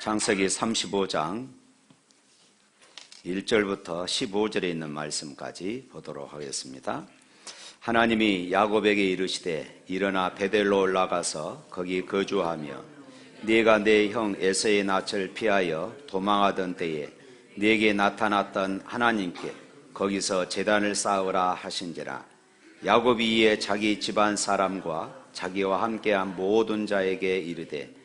창세기 35장 1절부터 15절에 있는 말씀까지 보도록 하겠습니다. 하나님이 야곱에게 이르시되 일어나 베델로 올라가서 거기 거주하며 네가 내 형 에서의 낯을 피하여 도망하던 때에 네게 나타났던 하나님께 거기서 제단을 쌓으라 하신지라. 야곱이 이에 자기 집안 사람과 자기와 함께한 모든 자에게 이르되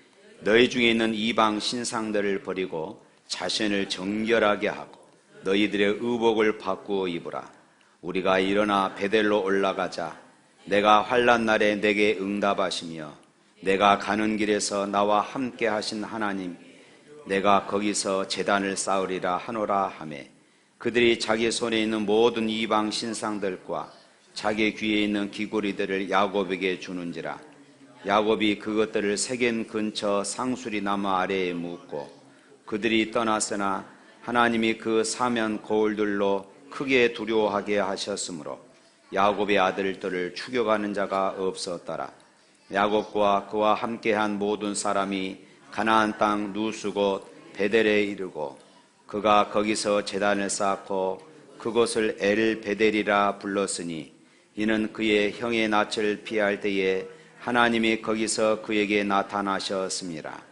너희 중에 있는 이방 신상들을 버리고 자신을 정결하게 하고 너희들의 의복을 바꾸어 입으라. 우리가 일어나 베델로 올라가자. 내가 환난 날에 내게 응답하시며 내가 가는 길에서 나와 함께 하신 하나님 내가 거기서 제단을 쌓으리라 하노라 하매 그들이 자기 손에 있는 모든 이방 신상들과 자기 귀에 있는 귀고리들을 야곱에게 주는지라. 야곱이 그것들을 세겜 근처 상수리 나무 아래에 묻고 그들이 떠났으나 하나님이 그 사면 거울들로 크게 두려워하게 하셨으므로 야곱의 아들들을 추격하는 자가 없었더라. 야곱과 그와 함께한 모든 사람이 가나안 땅 누수 곧 베델에 이르고 그가 거기서 제단을 쌓고 그곳을 엘 베델이라 불렀으니 이는 그의 형의 낯을 피할 때에 하나님이 거기서 그에게 나타나셨습니다.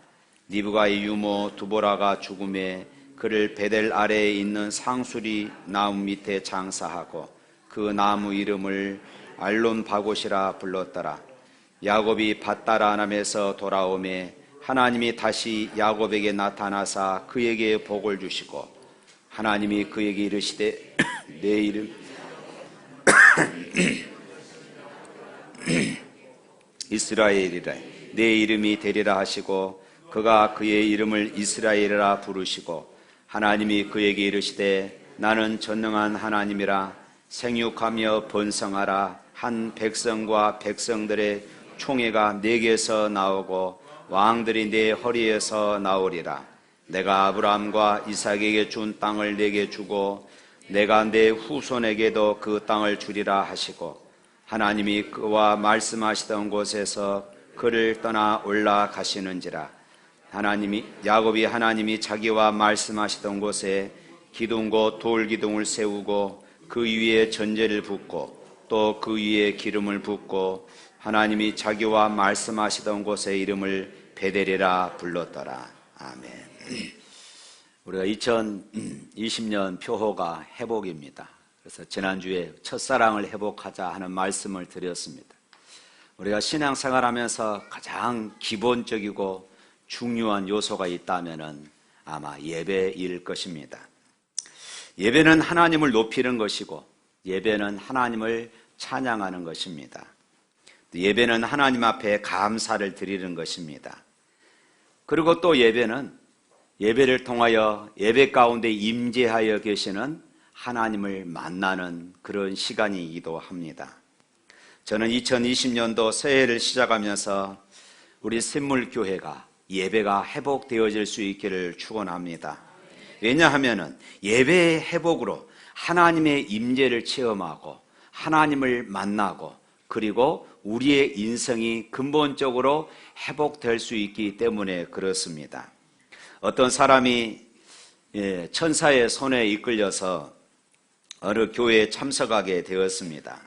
니브가의 유모 두보라가 죽음에 그를 베델 아래에 있는 상수리 나무 밑에 장사하고 그 나무 이름을 알론 바곳이라 불렀더라. 야곱이 밧다라람에서 돌아오매 하나님이 다시 야곱에게 나타나사 그에게 복을 주시고 하나님이 그에게 이르시되 내 이름 이스라엘이라 내 이름이 되리라 하시고 그가 그의 이름을 이스라엘이라 부르시고 하나님이 그에게 이르시되 나는 전능한 하나님이라 생육하며 번성하라. 한 백성과 백성들의 총회가 내게서 나오고 왕들이 내 허리에서 나오리라. 내가 아브라함과 이삭에게 준 땅을 내게 주고 내가 내 후손에게도 그 땅을 주리라 하시고 하나님이 그와 말씀하시던 곳에서 그를 떠나 올라가시는지라. 야곱이 하나님이 자기와 말씀하시던 곳에 기둥 곧 돌기둥을 세우고 그 위에 전제를 붓고 또 그 위에 기름을 붓고 하나님이 자기와 말씀하시던 곳의 이름을 베델이라 불렀더라. 아멘. 우리가 2020년 표호가 회복입니다. 그래서 지난주에 첫사랑을 회복하자 하는 말씀을 드렸습니다. 우리가 신앙생활하면서 가장 기본적이고 중요한 요소가 있다면 아마 예배일 것입니다. 예배는 하나님을 높이는 것이고 예배는 하나님을 찬양하는 것입니다. 예배는 하나님 앞에 감사를 드리는 것입니다. 그리고 또 예배를 통하여 예배 가운데 임재하여 계시는 하나님을 만나는 그런 시간이기도 합니다. 저는 2020년도 새해를 시작하면서 우리 샘물교회가 예배가 회복되어질 수 있기를 축원합니다. 왜냐하면 예배의 회복으로 하나님의 임재를 체험하고 하나님을 만나고 그리고 우리의 인생이 근본적으로 회복될 수 있기 때문에 그렇습니다. 어떤 사람이 천사의 손에 이끌려서 어느 교회에 참석하게 되었습니다.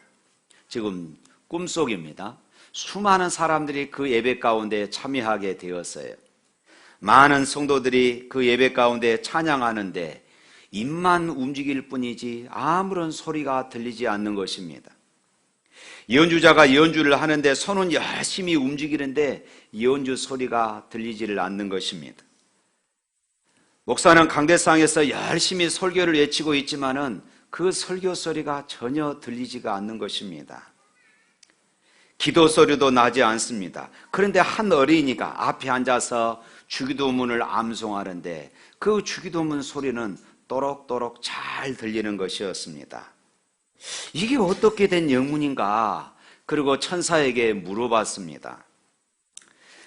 지금 꿈속입니다. 수많은 사람들이 그 예배 가운데 참여하게 되었어요. 많은 성도들이 그 예배 가운데 찬양하는데 입만 움직일 뿐이지 아무런 소리가 들리지 않는 것입니다. 연주자가 연주를 하는데 손은 열심히 움직이는데 연주 소리가 들리지를 않는 것입니다. 목사는 강대상에서 열심히 설교를 외치고 있지만은 그 설교 소리가 전혀 들리지가 않는 것입니다. 기도 소리도 나지 않습니다. 그런데 한 어린이가 앞에 앉아서 주기도문을 암송하는데 그 주기도문 소리는 또록또록 잘 들리는 것이었습니다. 이게 어떻게 된 영문인가? 그리고 천사에게 물어봤습니다.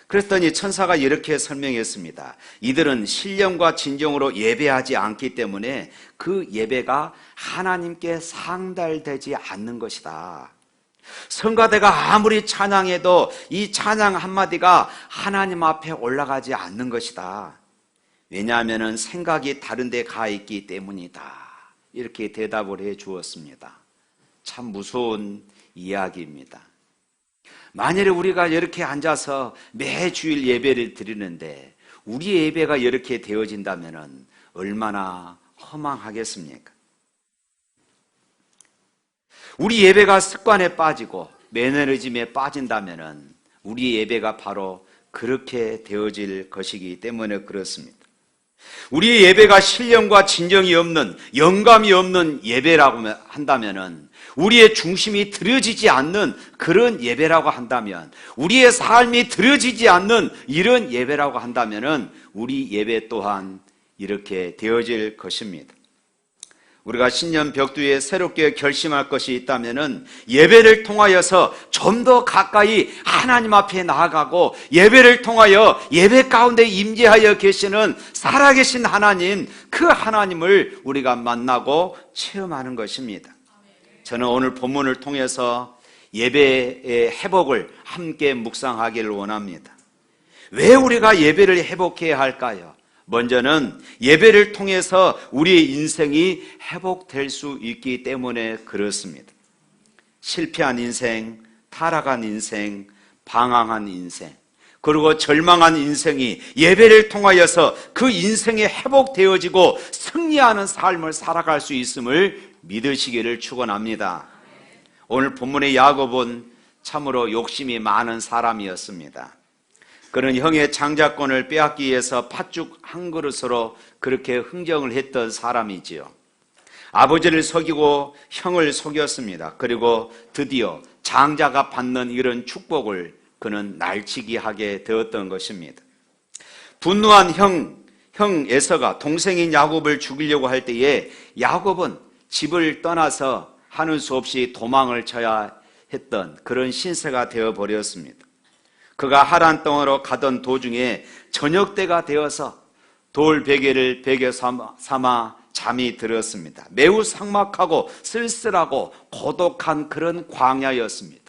그랬더니 천사가 이렇게 설명했습니다. 이들은 신령과 진정으로 예배하지 않기 때문에 그 예배가 하나님께 상달되지 않는 것이다. 성가대가 아무리 찬양해도 이 찬양 한마디가 하나님 앞에 올라가지 않는 것이다. 왜냐하면 생각이 다른 데 가 있기 때문이다. 이렇게 대답을 해 주었습니다. 참 무서운 이야기입니다. 만일에 우리가 이렇게 앉아서 매주일 예배를 드리는데 우리의 예배가 이렇게 되어진다면 얼마나 허망하겠습니까? 우리 예배가 습관에 빠지고 매너리즘에 빠진다면 우리 예배가 바로 그렇게 되어질 것이기 때문에 그렇습니다. 우리의 예배가 신령과 진정이 없는, 영감이 없는 예배라고 한다면, 우리의 중심이 들여지지 않는 그런 예배라고 한다면, 우리의 삶이 들여지지 않는 이런 예배라고 한다면 우리 예배 또한 이렇게 되어질 것입니다. 우리가 신년 벽두에 새롭게 결심할 것이 있다면 예배를 통하여서 좀 더 가까이 하나님 앞에 나아가고 예배를 통하여 예배 가운데 임재하여 계시는 살아계신 하나님, 그 하나님을 우리가 만나고 체험하는 것입니다. 저는 오늘 본문을 통해서 예배의 회복을 함께 묵상하기를 원합니다. 왜 우리가 예배를 회복해야 할까요? 먼저는 예배를 통해서 우리의 인생이 회복될 수 있기 때문에 그렇습니다. 실패한 인생, 타락한 인생, 방황한 인생, 그리고 절망한 인생이 예배를 통하여서 그 인생이 회복되어지고 승리하는 삶을 살아갈 수 있음을 믿으시기를 축원합니다. 오늘 본문의 야곱은 참으로 욕심이 많은 사람이었습니다. 그는 형의 장자권을 빼앗기 위해서 팥죽 한 그릇으로 그렇게 흥정을 했던 사람이지요. 아버지를 속이고 형을 속였습니다. 그리고 드디어 장자가 받는 이런 축복을 그는 날치기 하게 되었던 것입니다. 분노한 형 에서가 동생인 야곱을 죽이려고 할 때에 야곱은 집을 떠나서 하는 수 없이 도망을 쳐야 했던 그런 신세가 되어버렸습니다. 그가 하란 땅으로 가던 도중에 저녁 때가 되어서 돌 베개를 베개 삼아 잠이 들었습니다. 매우 삭막하고 쓸쓸하고 고독한 그런 광야였습니다.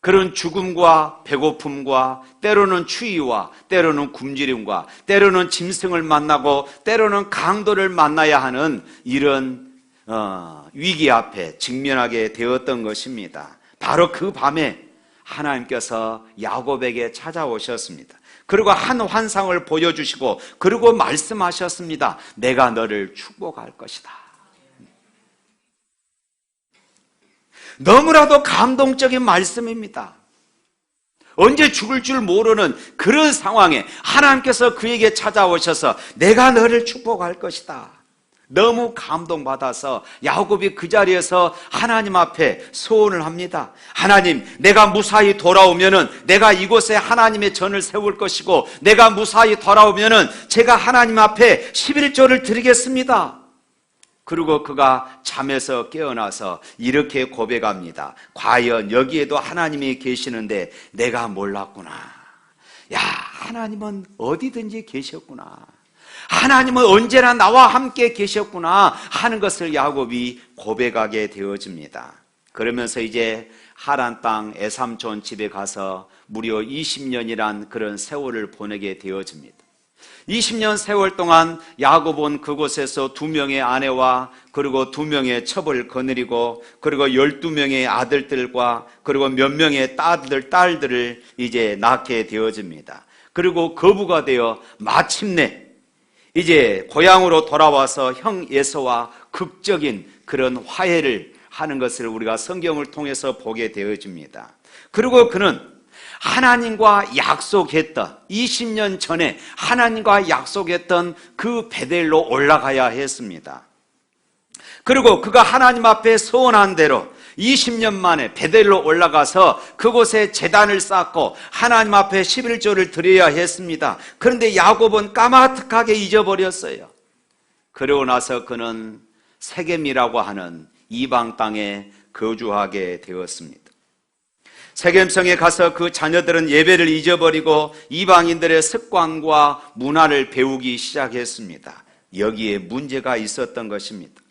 그런 죽음과 배고픔과 때로는 추위와 때로는 굶주림과 때로는 짐승을 만나고 때로는 강도를 만나야 하는 이런 위기 앞에 직면하게 되었던 것입니다. 바로 그 밤에 하나님께서 야곱에게 찾아오셨습니다. 그리고 한 환상을 보여주시고 그리고 말씀하셨습니다. 내가 너를 축복할 것이다. 너무나도 감동적인 말씀입니다. 언제 죽을 줄 모르는 그런 상황에 하나님께서 그에게 찾아오셔서 내가 너를 축복할 것이다. 너무 감동받아서 야곱이 그 자리에서 하나님 앞에 소원을 합니다. 하나님, 내가 무사히 돌아오면은 내가 이곳에 하나님의 전을 세울 것이고 내가 무사히 돌아오면은 제가 하나님 앞에 11조를 드리겠습니다. 그리고 그가 잠에서 깨어나서 이렇게 고백합니다. 과연 여기에도 하나님이 계시는데 내가 몰랐구나. 야, 하나님은 어디든지 계셨구나. 하나님은 언제나 나와 함께 계셨구나 하는 것을 야곱이 고백하게 되어집니다. 그러면서 이제 하란 땅 에삼촌 집에 가서 무려 20년이란 그런 세월을 보내게 되어집니다. 20년 세월 동안 야곱은 그곳에서 2명의 아내와 그리고 2명의 첩을 거느리고 그리고 12명의 아들들과 그리고 몇 명의 딸들을 이제 낳게 되어집니다. 그리고 거부가 되어 마침내 이제 고향으로 돌아와서 형 에서와 극적인 그런 화해를 하는 것을 우리가 성경을 통해서 보게 되어집니다. 그리고 그는 하나님과 약속했던 20년 전에 하나님과 약속했던 그 베델로 올라가야 했습니다. 그리고 그가 하나님 앞에 소원한 대로 20년 만에 베델로 올라가서 그곳에 제단을 쌓고 하나님 앞에 11조를 드려야 했습니다. 그런데 야곱은 까마득하게 잊어버렸어요. 그러고 나서 그는 세겜이라고 하는 이방 땅에 거주하게 되었습니다. 세겜성에 가서 그 자녀들은 예배를 잊어버리고 이방인들의 습관과 문화를 배우기 시작했습니다. 여기에 문제가 있었던 것입니다.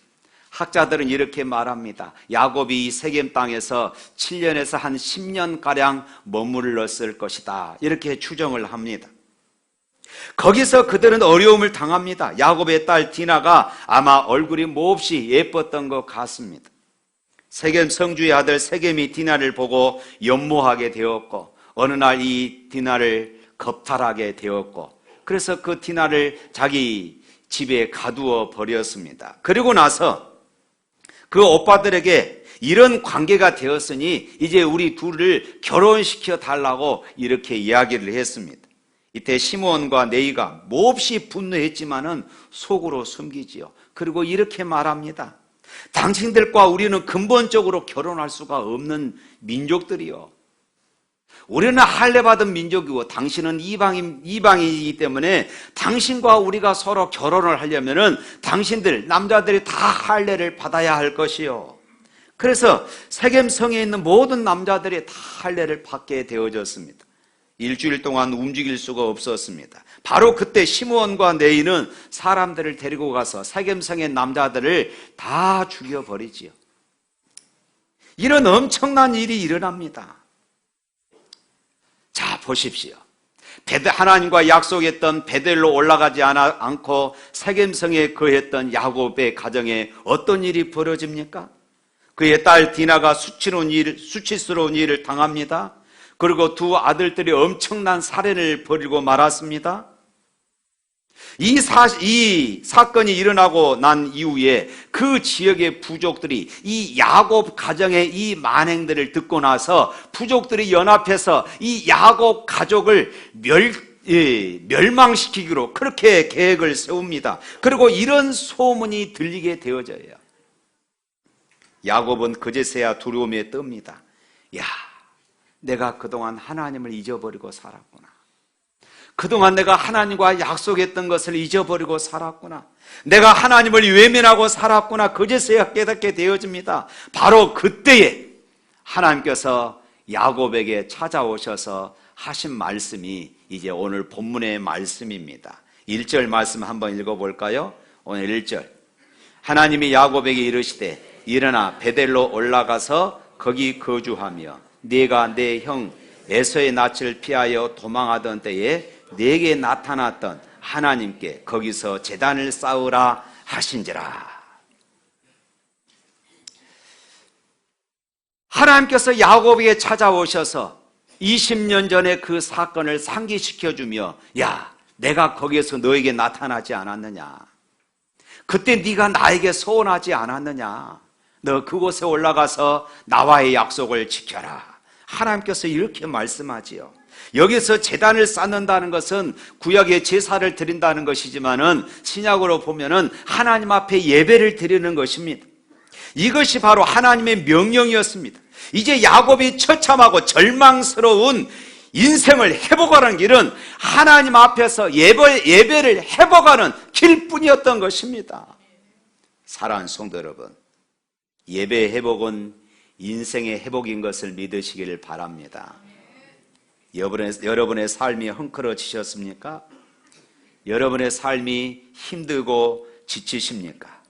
학자들은 이렇게 말합니다. 야곱이 이 세겜 땅에서 7년에서 한 10년가량 머물렀을 것이다. 이렇게 추정을 합니다. 거기서 그들은 어려움을 당합니다. 야곱의 딸 디나가 아마 얼굴이 몹시 예뻤던 것 같습니다. 세겜 성주의 아들 세겜이 디나를 보고 연모하게 되었고, 어느 날 이 디나를 겁탈하게 되었고, 그래서 그 디나를 자기 집에 가두어 버렸습니다. 그리고 나서 그 오빠들에게 이런 관계가 되었으니 이제 우리 둘을 결혼시켜 달라고 이렇게 이야기를 했습니다. 이때 시므온과 네이가 몹시 분노했지만은 속으로 숨기지요. 그리고 이렇게 말합니다. 당신들과 우리는 근본적으로 결혼할 수가 없는 민족들이요. 우리는 할례받은 민족이고 당신은 이방인이기 때문에 당신과 우리가 서로 결혼을 하려면은 당신들 남자들이 다 할례를 받아야 할 것이요. 그래서 세겜성에 있는 모든 남자들이 다 할례를 받게 되어졌습니다. 일주일 동안 움직일 수가 없었습니다. 바로 그때 시므온과 네이는 사람들을 데리고 가서 세겜성의 남자들을 다 죽여버리지요. 이런 엄청난 일이 일어납니다. 자, 보십시오. 하나님과 약속했던 베델로 올라가지 않고 세겜성에 거했던 야곱의 가정에 어떤 일이 벌어집니까? 그의 딸 디나가 수치스러운 일을 당합니다. 그리고 두 아들들이 엄청난 살인을 벌이고 말았습니다. 이 사건이 일어나고 난 이후에 그 지역의 부족들이 이 야곱 가정의 이 만행들을 듣고 나서 부족들이 연합해서 이 야곱 가족을 멸망시키기로 그렇게 계획을 세웁니다. 그리고 이런 소문이 들리게 되어져요. 야곱은 그제서야 두려움에 뜹니다. 야, 내가 그동안 하나님을 잊어버리고 살았구나. 그동안 내가 하나님과 약속했던 것을 잊어버리고 살았구나. 내가 하나님을 외면하고 살았구나. 그제서야 깨닫게 되어집니다. 바로 그때에 하나님께서 야곱에게 찾아오셔서 하신 말씀이 이제 오늘 본문의 말씀입니다. 1절 말씀 한번 읽어볼까요? 오늘 1절. 하나님이 야곱에게 이르시되 일어나 베델로 올라가서 거기 거주하며 네가 내 형 에서의 낯을 피하여 도망하던 때에 네게 나타났던 하나님께 거기서 제단을 쌓으라 하신지라. 하나님께서 야곱에게 찾아오셔서 20년 전에 그 사건을 상기시켜주며 야, 내가 거기에서 너에게 나타나지 않았느냐? 그때 네가 나에게 소원하지 않았느냐? 너 그곳에 올라가서 나와의 약속을 지켜라. 하나님께서 이렇게 말씀하지요. 여기서 제단을 쌓는다는 것은 구약의 제사를 드린다는 것이지만은 신약으로 보면은 하나님 앞에 예배를 드리는 것입니다. 이것이 바로 하나님의 명령이었습니다. 이제 야곱이 처참하고 절망스러운 인생을 회복하는 길은 하나님 앞에서 예배를 회복하는 길뿐이었던 것입니다. 사랑하는 성도 여러분, 예배의 회복은 인생의 회복인 것을 믿으시기를 바랍니다. 여러분의 삶이 헝클어지셨습니까? 여러분의 삶이 힘들고 지치십니까?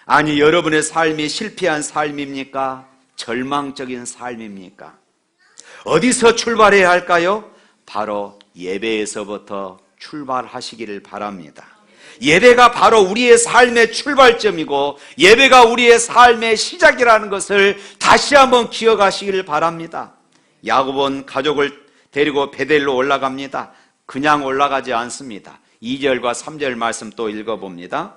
아니, 여러분의 삶이 실패한 삶입니까? 절망적인 삶입니까? 어디서 출발해야 할까요? 바로 예배에서부터 출발하시기를 바랍니다. 예배가 바로 우리의 삶의 출발점이고 예배가 우리의 삶의 시작이라는 것을 다시 한번 기억하시기를 바랍니다. 야곱은 가족을 데리고 베델로 올라갑니다. 그냥 올라가지 않습니다. 2절과 3절 말씀 또 읽어봅니다.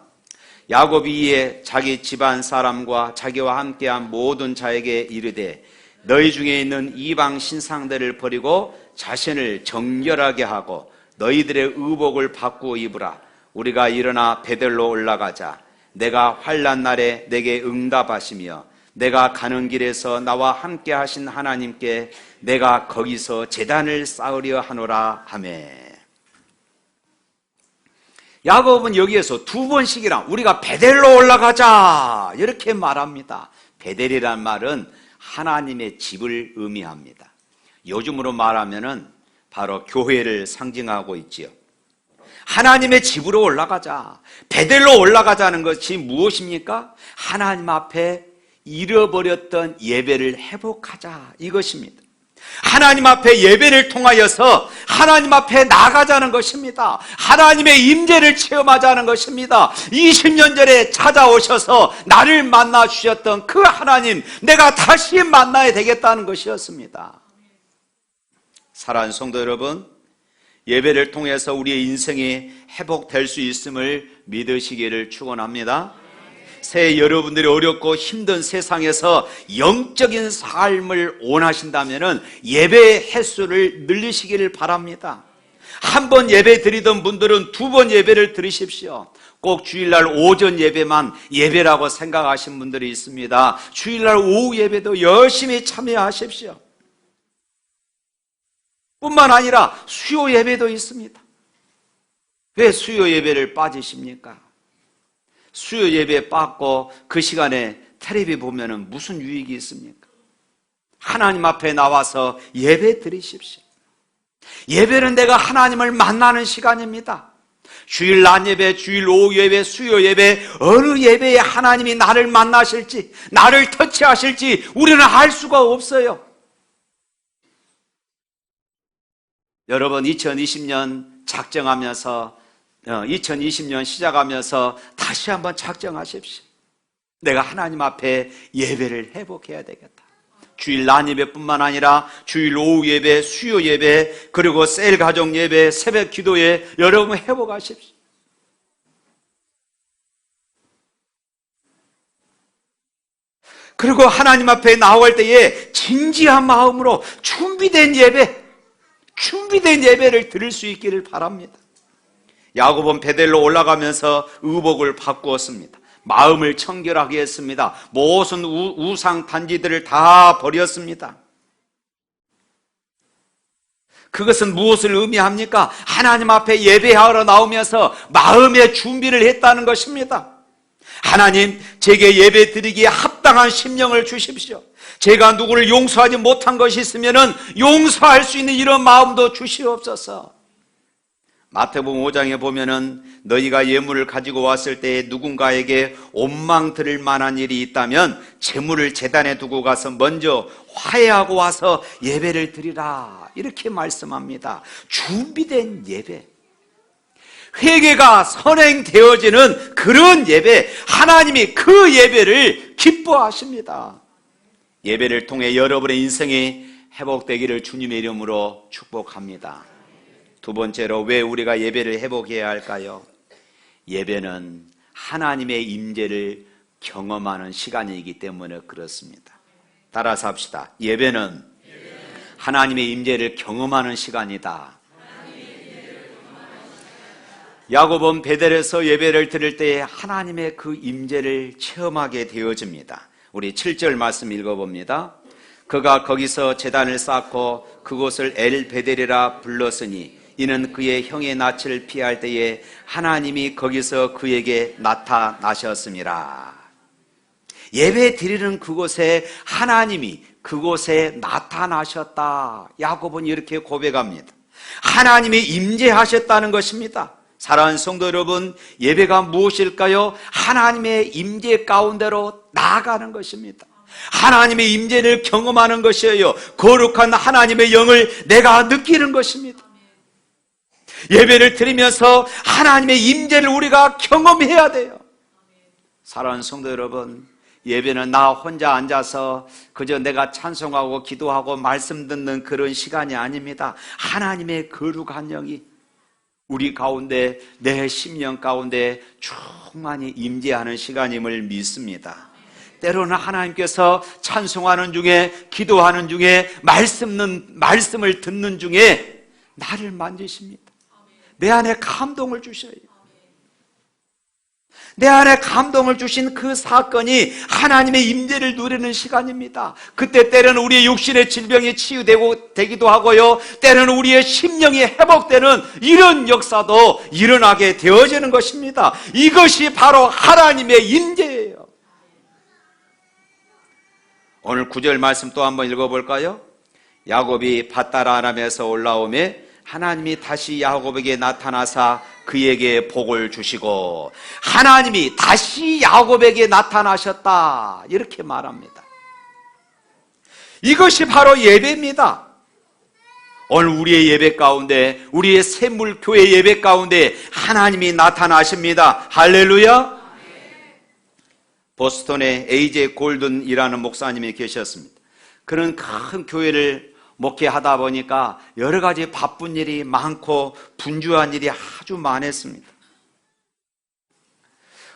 야곱이 이에 자기 집안 사람과 자기와 함께한 모든 자에게 이르되 너희 중에 있는 이방 신상들을 버리고 자신을 정결하게 하고 너희들의 의복을 바꾸어 입으라. 우리가 일어나 베델로 올라가자. 내가 환난 날에 내게 응답하시며 내가 가는 길에서 나와 함께 하신 하나님께 내가 거기서 제단을 쌓으려 하노라 하매. 야곱은 여기에서 두 번씩이나 우리가 베델로 올라가자 이렇게 말합니다. 베델이란 말은 하나님의 집을 의미합니다. 요즘으로 말하면은 바로 교회를 상징하고 있지요. 하나님의 집으로 올라가자. 베델로 올라가자는 것이 무엇입니까? 하나님 앞에 잃어버렸던 예배를 회복하자 이것입니다. 하나님 앞에 예배를 통하여서 하나님 앞에 나가자는 것입니다. 하나님의 임재를 체험하자는 것입니다. 20년 전에 찾아오셔서 나를 만나 주셨던 그 하나님, 내가 다시 만나야 되겠다는 것이었습니다. 사랑하는 성도 여러분, 예배를 통해서 우리의 인생이 회복될 수 있음을 믿으시기를 축원합니다. 새해 여러분들이 어렵고 힘든 세상에서 영적인 삶을 원하신다면 예배의 횟수를 늘리시기를 바랍니다. 한 번 예배 드리던 분들은 2번 예배를 드리십시오. 꼭 주일날 오전 예배만 예배라고 생각하신 분들이 있습니다. 주일날 오후 예배도 열심히 참여하십시오. 뿐만 아니라 수요 예배도 있습니다. 왜 수요 예배를 빠지십니까? 수요 예배 빠고 그 시간에 텔레비 보면은 무슨 유익이 있습니까? 하나님 앞에 나와서 예배 드리십시오. 예배는 내가 하나님을 만나는 시간입니다. 주일 낮 예배, 주일 오후 예배, 수요 예배, 어느 예배에 하나님이 나를 만나실지, 나를 터치하실지 우리는 알 수가 없어요. 여러분, 2020년 작정하면서 2020년 시작하면서 다시 한번 작정하십시오. 내가 하나님 앞에 예배를 회복해야 되겠다. 주일 낮 예배뿐만 아니라 주일 오후 예배, 수요 예배, 그리고 셀 가족 예배, 새벽 기도에 여러분 회복하십시오. 그리고 하나님 앞에 나올 때에 진지한 마음으로 준비된 예배를 드릴 수 있기를 바랍니다. 야곱은 베델로 올라가면서 의복을 바꾸었습니다. 마음을 청결하게 했습니다. 모든 우상 단지들을 다 버렸습니다. 그것은 무엇을 의미합니까? 하나님 앞에 예배하러 나오면서 마음의 준비를 했다는 것입니다. 하나님, 제게 예배 드리기에 합당한 심령을 주십시오. 제가 누구를 용서하지 못한 것이 있으면 용서할 수 있는 이런 마음도 주시옵소서. 마태복음 5장에 보면은 너희가 예물을 가지고 왔을 때 누군가에게 원망 들을 만한 일이 있다면 재물을 제단에 두고 가서 먼저 화해하고 와서 예배를 드리라, 이렇게 말씀합니다. 준비된 예배, 회개가 선행되어지는 그런 예배, 하나님이 그 예배를 기뻐하십니다. 예배를 통해 여러분의 인생이 회복되기를 주님의 이름으로 축복합니다. 두 번째로, 왜 우리가 예배를 회복해야 할까요? 예배는 하나님의 임재를 경험하는 시간이기 때문에 그렇습니다. 따라서 합시다. 예배는 하나님의 임재를 경험하는 시간이다. 야곱은 베델에서 예배를 드릴 때 하나님의 그 임재를 체험하게 되어집니다. 우리 7절 말씀 읽어봅니다. 그가 거기서 제단을 쌓고 그곳을 엘 베델이라 불렀으니 이는 그의 형의 낯을 피할 때에 하나님이 거기서 그에게 나타나셨습니다. 예배 드리는 그곳에 하나님이 그곳에 나타나셨다. 야곱은 이렇게 고백합니다. 하나님이 임재하셨다는 것입니다. 사랑하는 성도 여러분, 예배가 무엇일까요? 하나님의 임재 가운데로 나아가는 것입니다. 하나님의 임재를 경험하는 것이에요. 거룩한 하나님의 영을 내가 느끼는 것입니다. 예배를 드리면서 하나님의 임재를 우리가 경험해야 돼요. 사랑하는 성도 여러분, 예배는 나 혼자 앉아서 그저 내가 찬송하고 기도하고 말씀 듣는 그런 시간이 아닙니다. 하나님의 거룩한 영이 우리 가운데, 내 심령 가운데 충만히 임재하는 시간임을 믿습니다. 때로는 하나님께서 찬송하는 중에, 기도하는 중에, 말씀을 듣는 중에 나를 만지십니다. 내 안에 감동을 주셔요. 내 안에 감동을 주신 그 사건이 하나님의 임재를 누리는 시간입니다. 그때 때로는 우리의 육신의 질병이 치유되기도 하고요, 때로는 우리의 심령이 회복되는 이런 역사도 일어나게 되어지는 것입니다. 이것이 바로 하나님의 임재예요. 오늘 9절 말씀 또 한번 읽어볼까요? 야곱이 밧다라람에서 올라오매 하나님이 다시 야곱에게 나타나사 그에게 복을 주시고, 하나님이 다시 야곱에게 나타나셨다, 이렇게 말합니다. 이것이 바로 예배입니다. 오늘 우리의 예배 가운데, 우리의 샘물교회 예배 가운데 하나님이 나타나십니다. 할렐루야. 보스턴에 A.J. 골든이라는 목사님이 계셨습니다. 그런 큰 교회를 목회하다 보니까 여러 가지 바쁜 일이 많고 분주한 일이 아주 많았습니다.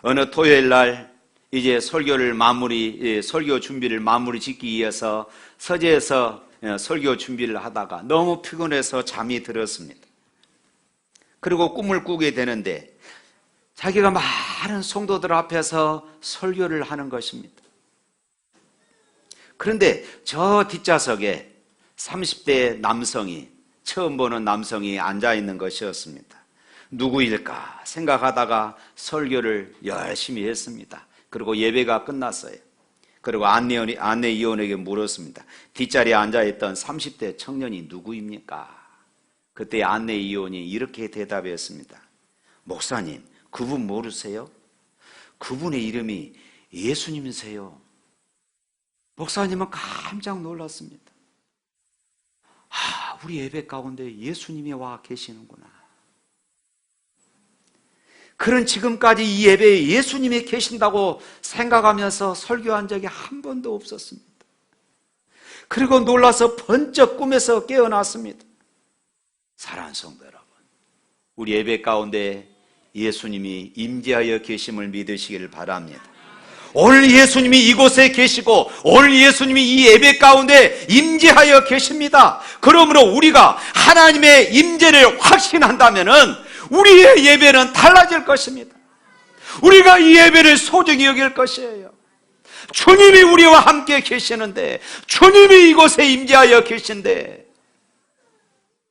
어느 토요일 날 이제 설교 준비를 마무리 짓기 위해서 서재에서 설교 준비를 하다가 너무 피곤해서 잠이 들었습니다. 그리고 꿈을 꾸게 되는데 자기가 많은 성도들 앞에서 설교를 하는 것입니다. 그런데 저 뒷좌석에 30대 남성이, 처음 보는 남성이 앉아있는 것이었습니다. 누구일까 생각하다가 설교를 열심히 했습니다. 그리고 예배가 끝났어요. 그리고 안내위원에게 물었습니다. 뒷자리에 앉아있던 30대 청년이 누구입니까? 그때 안내위원이 이렇게 대답했습니다. 목사님, 그분 모르세요? 그분의 이름이 예수님이세요. 목사님은 깜짝 놀랐습니다. 우리 예배 가운데 예수님이 와 계시는구나. 그런 지금까지 이 예배에 예수님이 계신다고 생각하면서 설교한 적이 한 번도 없었습니다. 그리고 놀라서 번쩍 꿈에서 깨어났습니다. 사랑하는 성도 여러분, 우리 예배 가운데 예수님이 임재하여 계심을 믿으시길 바랍니다. 오늘 예수님이 이곳에 계시고 오늘 예수님이 이 예배 가운데 임재하여 계십니다. 그러므로 우리가 하나님의 임재를 확신한다면은 우리의 예배는 달라질 것입니다. 우리가 이 예배를 소중히 여길 것이에요. 주님이 우리와 함께 계시는데, 주님이 이곳에 임재하여 계신데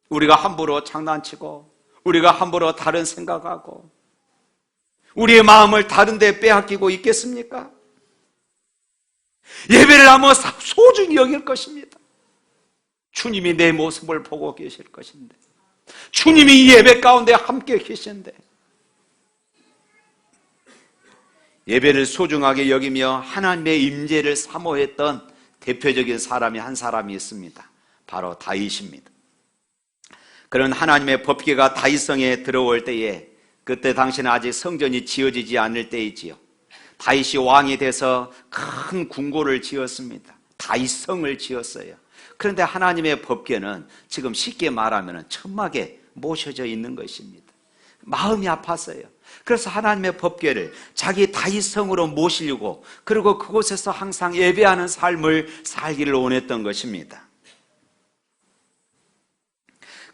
우리가 함부로 장난치고 우리가 함부로 다른 생각하고 우리의 마음을 다른 데 빼앗기고 있겠습니까? 예배를 하면 소중히 여길 것입니다. 주님이 내 모습을 보고 계실 것인데, 주님이 이 예배 가운데 함께 계신데, 예배를 소중하게 여기며 하나님의 임재를 사모했던 대표적인 사람이 한 사람이 있습니다. 바로 다윗입니다. 그런 하나님의 법궤가 다윗성에 들어올 때에, 그때 당시는 아직 성전이 지어지지 않을 때이지요. 다윗이 왕이 돼서 큰 궁궐을 지었습니다. 다윗성을 지었어요. 그런데 하나님의 법궤는 지금 쉽게 말하면 천막에 모셔져 있는 것입니다. 마음이 아팠어요. 그래서 하나님의 법궤를 자기 다윗성으로 모시려고, 그리고 그곳에서 항상 예배하는 삶을 살기를 원했던 것입니다.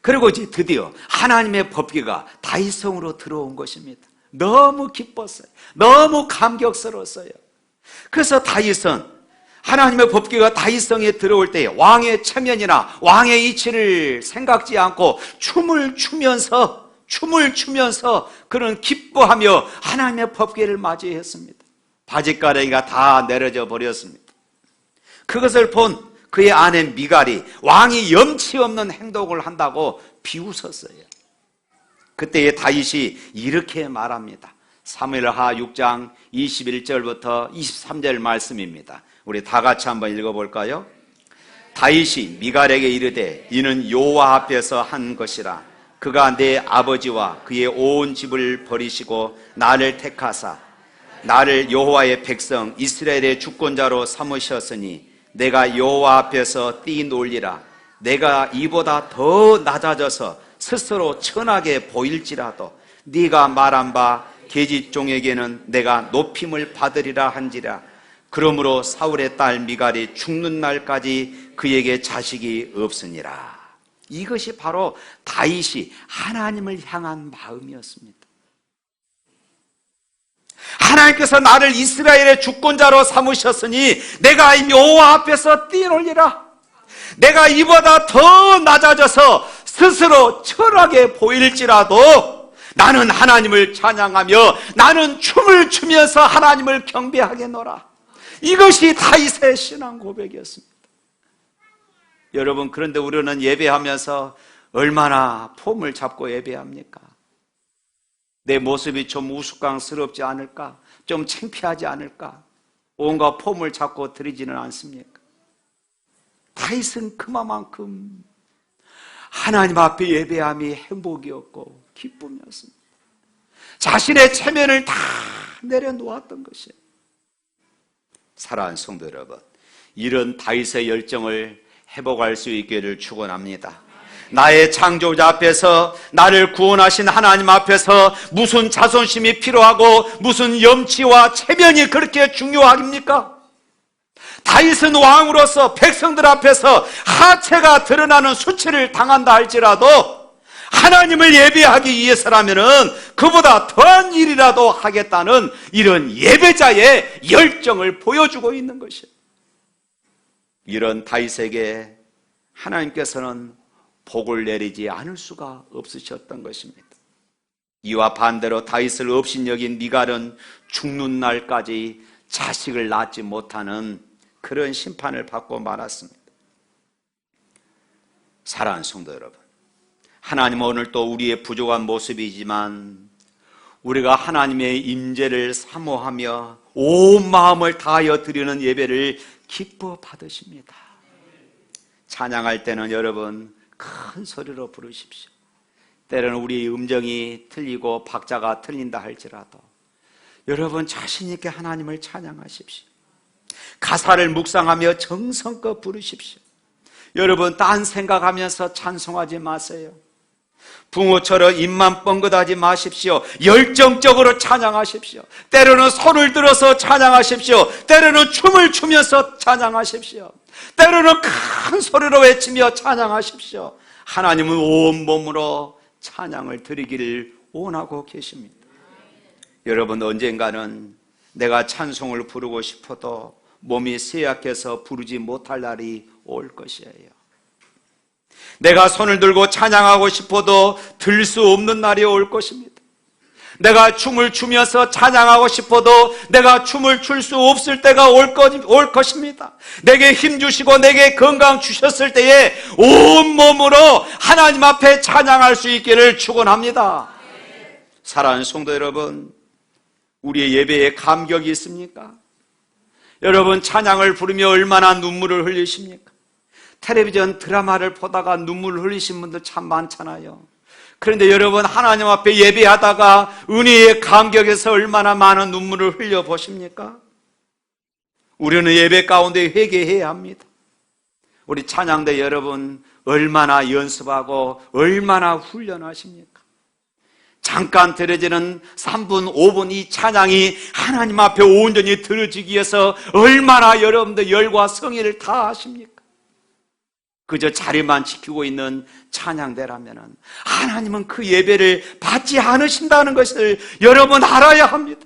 그리고 이제 드디어 하나님의 법궤가 다윗성으로 들어온 것입니다. 너무 기뻤어요. 너무 감격스러웠어요. 그래서 다윗은 하나님의 법궤가 다윗성에 들어올 때 왕의 체면이나 왕의 이치를 생각지 않고 춤을 추면서 그런 기뻐하며 하나님의 법궤를 맞이했습니다. 바짓가랑이가 다 내려져 버렸습니다. 그것을 본 그의 아내 미갈이 왕이 염치 없는 행동을 한다고 비웃었어요. 그때에 다윗이 이렇게 말합니다. 사무엘하 6장 21절부터 23절 말씀입니다. 우리 다 같이 한번 읽어볼까요? 다윗이 미갈에게 이르되 이는 여호와 앞에서 한 것이라. 그가 내 아버지와 그의 온 집을 버리시고 나를 택하사 나를 여호와의 백성 이스라엘의 주권자로 삼으셨으니 내가 여호와 앞에서 뛰놀리라. 내가 이보다 더 낮아져서 스스로 천하게 보일지라도 네가 말한 바 계집종에게는 내가 높임을 받으리라 한지라. 그러므로 사울의 딸 미갈이 죽는 날까지 그에게 자식이 없으니라. 이것이 바로 다윗이 하나님을 향한 마음이었습니다. 하나님께서 나를 이스라엘의 주권자로 삼으셨으니 내가 여호와 앞에서 뛰놀리라. 내가 이보다 더 낮아져서 스스로 철하게 보일지라도 나는 하나님을 찬양하며 나는 춤을 추면서 하나님을 경배하겠노라. 이것이 다윗의 신앙 고백이었습니다. 여러분, 그런데 우리는 예배하면서 얼마나 폼을 잡고 예배합니까? 내 모습이 좀 우스꽝스럽지 않을까? 좀 창피하지 않을까? 온갖 폼을 잡고 드리지는 않습니까? 다윗은 그만큼 하나님 앞에 예배함이 행복이었고 기쁨이었습니다. 자신의 체면을 다 내려놓았던 것이에요. 사랑하는 성도 여러분, 이런 다윗의 열정을 회복할 수 있기를 축원합니다. 나의 창조자 앞에서, 나를 구원하신 하나님 앞에서 무슨 자존심이 필요하고 무슨 염치와 체면이 그렇게 중요합니까? 다윗은 왕으로서 백성들 앞에서 하체가 드러나는 수치를 당한다 할지라도 하나님을 예배하기 위해서라면은 그보다 더한 일이라도 하겠다는 이런 예배자의 열정을 보여주고 있는 것이에요. 이런 다윗에게 하나님께서는 복을 내리지 않을 수가 없으셨던 것입니다. 이와 반대로 다윗을 업신여긴 미갈은 죽는 날까지 자식을 낳지 못하는 그런 심판을 받고 말았습니다. 사랑하는 성도 여러분, 하나님은 오늘 또 우리의 부족한 모습이지만 우리가 하나님의 임재를 사모하며 온 마음을 다하여 드리는 예배를 기뻐 받으십니다. 찬양할 때는 여러분 큰 소리로 부르십시오. 때로는 우리의 음정이 틀리고 박자가 틀린다 할지라도 여러분 자신 있게 하나님을 찬양하십시오. 가사를 묵상하며 정성껏 부르십시오. 여러분 딴 생각하면서 찬송하지 마세요. 붕어처럼 입만 뻥긋하지 마십시오. 열정적으로 찬양하십시오. 때로는 손을 들어서 찬양하십시오. 때로는 춤을 추면서 찬양하십시오. 때로는 큰 소리로 외치며 찬양하십시오. 하나님은 온몸으로 찬양을 드리기를 원하고 계십니다. 여러분 언젠가는 내가 찬송을 부르고 싶어도 몸이 쇠약해서 부르지 못할 날이 올 것이에요. 내가 손을 들고 찬양하고 싶어도 들 수 없는 날이 올 것입니다. 내가 춤을 추면서 찬양하고 싶어도 내가 춤을 출 수 없을 때가 올 것입니다. 내게 힘 주시고 내게 건강 주셨을 때에 온몸으로 하나님 앞에 찬양할 수 있기를 축원합니다. 사랑하는 성도 여러분, 우리의 예배에 감격이 있습니까? 여러분 찬양을 부르며 얼마나 눈물을 흘리십니까? 텔레비전 드라마를 보다가 눈물을 흘리신 분들 참 많잖아요. 그런데 여러분 하나님 앞에 예배하다가 은혜의 감격에서 얼마나 많은 눈물을 흘려보십니까? 우리는 예배 가운데 회개해야 합니다. 우리 찬양대 여러분 얼마나 연습하고 얼마나 훈련하십니까? 잠깐 들어지는 3분, 5분 이 찬양이 하나님 앞에 온전히 들어지기 위해서 얼마나 여러분들 열과 성의를 다하십니까? 그저 자리만 지키고 있는 찬양대라면 하나님은 그 예배를 받지 않으신다는 것을 여러분 알아야 합니다.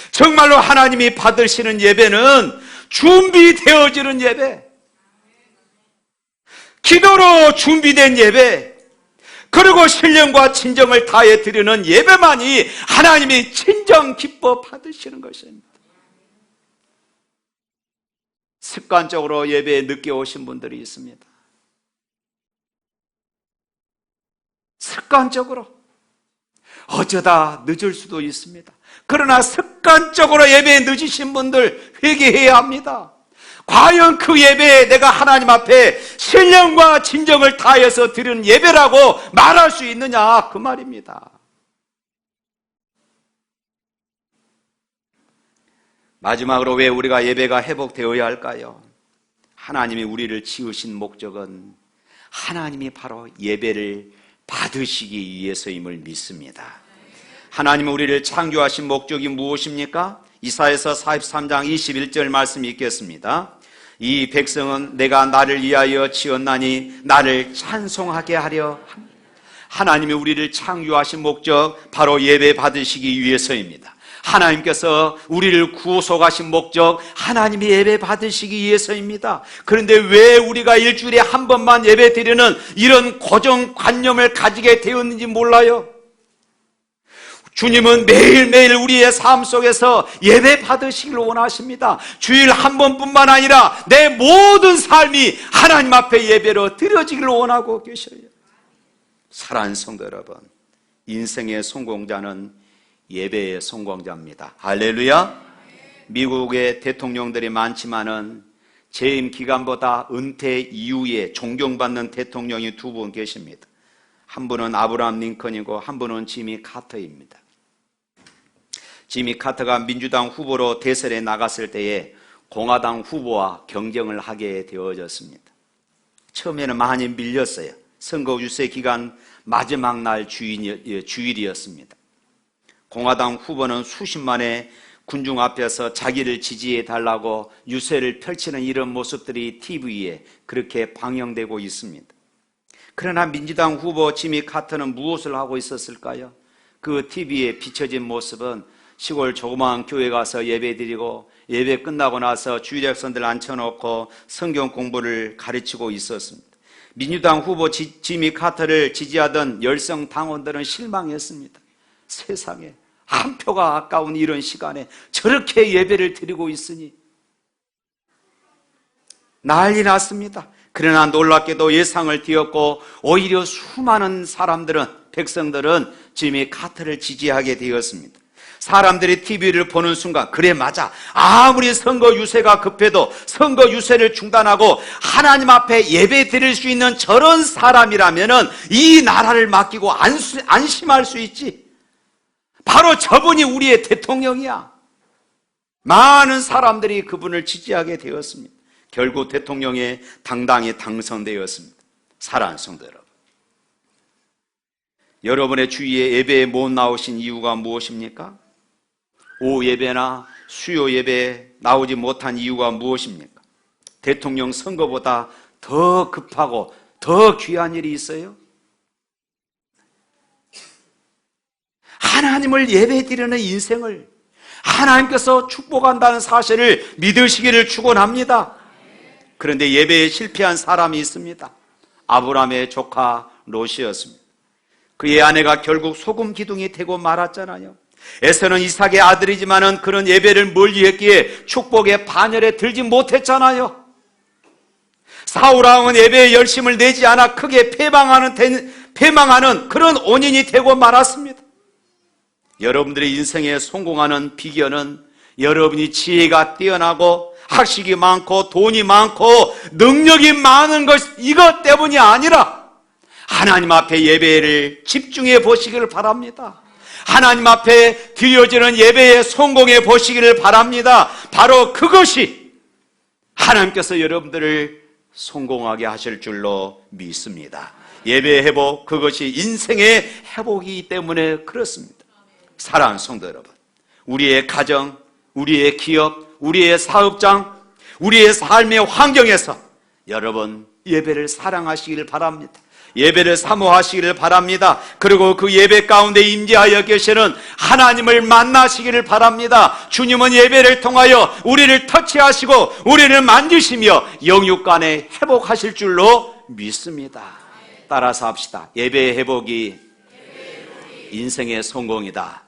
정말로 하나님이 받으시는 예배는 준비되어지는 예배, 기도로 준비된 예배, 그리고 신령과 진정을 다해 드리는 예배만이 하나님이 진정 기뻐 받으시는 것입니다. 습관적으로 예배에 늦게 오신 분들이 있습니다. 습관적으로 어쩌다 늦을 수도 있습니다. 그러나 습관적으로 예배에 늦으신 분들 회개해야 합니다. 과연 그 예배에 내가 하나님 앞에 신령과 진정을 다해서 드리는 예배라고 말할 수 있느냐 그 말입니다. 마지막으로 왜 우리가 예배가 회복되어야 할까요? 하나님이 우리를 지으신 목적은 하나님이 바로 예배를 받으시기 위해서임을 믿습니다. 하나님은 우리를 창조하신 목적이 무엇입니까? 이사야서 43장 21절 말씀이 있겠습니다. 이 백성은 내가 나를 위하여 지었나니 나를 찬송하게 하려 합니다. 하나님이 우리를 창조하신 목적 바로 예배 받으시기 위해서입니다. 하나님께서 우리를 구속하신 목적 하나님이 예배 받으시기 위해서입니다. 그런데 왜 우리가 일주일에 한 번만 예배 드리는 이런 고정관념을 가지게 되었는지 몰라요. 주님은 매일매일 우리의 삶 속에서 예배 받으시길 원하십니다. 주일 한 번뿐만 아니라 내 모든 삶이 하나님 앞에 예배로 드려지길 원하고 계셔요. 사랑하는 성도 여러분, 인생의 성공자는 예배의 성공자입니다. 할렐루야. 미국의 대통령들이 많지만은 재임 기간보다 은퇴 이후에 존경받는 대통령이 두 분 계십니다. 한 분은 아브라함 링컨이고 한 분은 지미 카터입니다. 지미 카터가 민주당 후보로 대선에 나갔을 때에 공화당 후보와 경쟁을 하게 되어졌습니다. 처음에는 많이 밀렸어요. 선거 유세 기간 마지막 날 주일이었습니다. 공화당 후보는 수십만의 군중 앞에서 자기를 지지해 달라고 유세를 펼치는 이런 모습들이 TV에 그렇게 방영되고 있습니다. 그러나 민주당 후보 지미 카터는 무엇을 하고 있었을까요? 그 TV에 비춰진 모습은 시골 조그마한 교회 가서 예배드리고 예배 끝나고 나서 주일학생들 앉혀놓고 성경 공부를 가르치고 있었습니다. 민주당 후보 지미 카터를 지지하던 열성 당원들은 실망했습니다. 세상에 한 표가 아까운 이런 시간에 저렇게 예배를 드리고 있으니 난리 났습니다. 그러나 놀랍게도 예상을 뒤엎고 오히려 수많은 백성들은 지미 카터를 지지하게 되었습니다. 사람들이 TV를 보는 순간 그래 맞아, 아무리 선거 유세가 급해도 선거 유세를 중단하고 하나님 앞에 예배 드릴 수 있는 저런 사람이라면 이 나라를 맡기고 안심할 수 있지. 바로 저분이 우리의 대통령이야. 많은 사람들이 그분을 지지하게 되었습니다. 결국 대통령에 당당히 당선되었습니다. 사랑하는 성도 여러분, 여러분의 주위에 예배에 못 나오신 이유가 무엇입니까? 오후 예배나 수요 예배에 나오지 못한 이유가 무엇입니까? 대통령 선거보다 더 급하고 더 귀한 일이 있어요? 하나님을 예배드리는 인생을 하나님께서 축복한다는 사실을 믿으시기를 축원합니다. 그런데 예배에 실패한 사람이 있습니다. 아브라함의 조카 롯이었습니다. 그의 아내가 결국 소금 기둥이 되고 말았잖아요. 에서는 이삭의 아들이지만은 그런 예배를 멀리했기에 축복의 반열에 들지 못했잖아요. 사울왕은 예배에 열심을 내지 않아 크게 패망하는 그런 원인이 되고 말았습니다. 여러분들의 인생에 성공하는 비결은 여러분이 지혜가 뛰어나고 학식이 많고 돈이 많고 능력이 많은 이것 때문이 아니라 하나님 앞에 예배를 집중해 보시기를 바랍니다. 하나님 앞에 드려지는 예배에 성공해 보시기를 바랍니다. 바로 그것이 하나님께서 여러분들을 성공하게 하실 줄로 믿습니다. 예배 회복, 그것이 인생의 회복이기 때문에 그렇습니다. 사랑하는 성도 여러분, 우리의 가정, 우리의 기업, 우리의 사업장, 우리의 삶의 환경에서 여러분 예배를 사랑하시기를 바랍니다. 예배를 사모하시기를 바랍니다. 그리고 그 예배 가운데 임재하여 계시는 하나님을 만나시기를 바랍니다. 주님은 예배를 통하여 우리를 터치하시고 우리를 만지시며 영육간에 회복하실 줄로 믿습니다. 따라서 합시다. 예배의 회복이 인생의 성공이다.